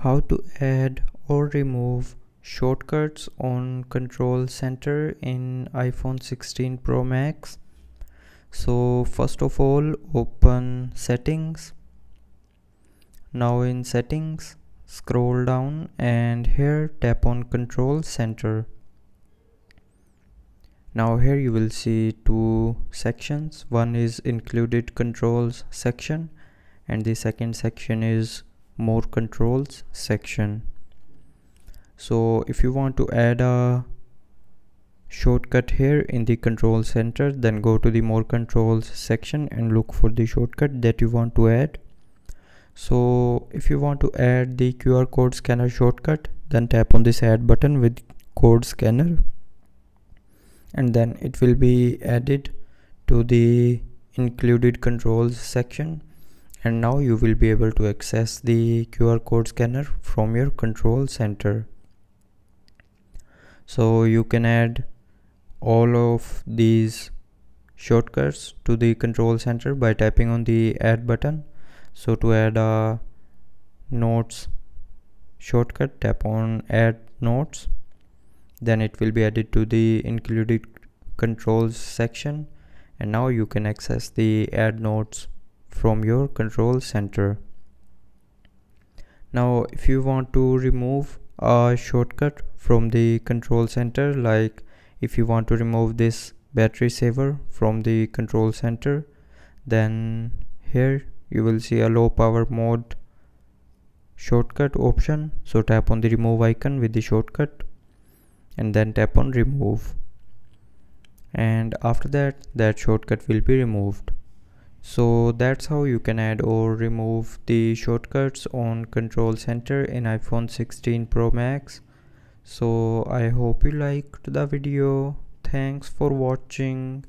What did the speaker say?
How to add or remove shortcuts on Control Center in iPhone 16 Pro Max. So first of all, open Settings. Now in Settings, scroll down and here tap on Control Center. Now here you will see two sections. One is Included Controls section and the second section is More Controls section. So if you want to add a shortcut here in the Control Center, then go to the More Controls section and look for the shortcut that you want to add. So if you want to add the QR code scanner shortcut, then tap on this add button with code scanner and then it will be added to the included controls section, and now you will be able to access the QR code scanner from your Control Center. So you can add all of these shortcuts to the Control Center by tapping on the add button. So to add a notes shortcut, tap on add notes, then it will be added to the included controls section, and now you can access the add notes from your Control Center. Now if you want to remove a shortcut from the Control Center, like if you want to remove this battery saver from the Control Center, then here you will see a low power mode shortcut option. So tap on the remove icon with the shortcut and then tap on remove, and after that shortcut will be removed. So that's how you can add or remove the shortcuts on Control Center in iPhone 16 Pro Max. So I hope you liked the video. Thanks for watching.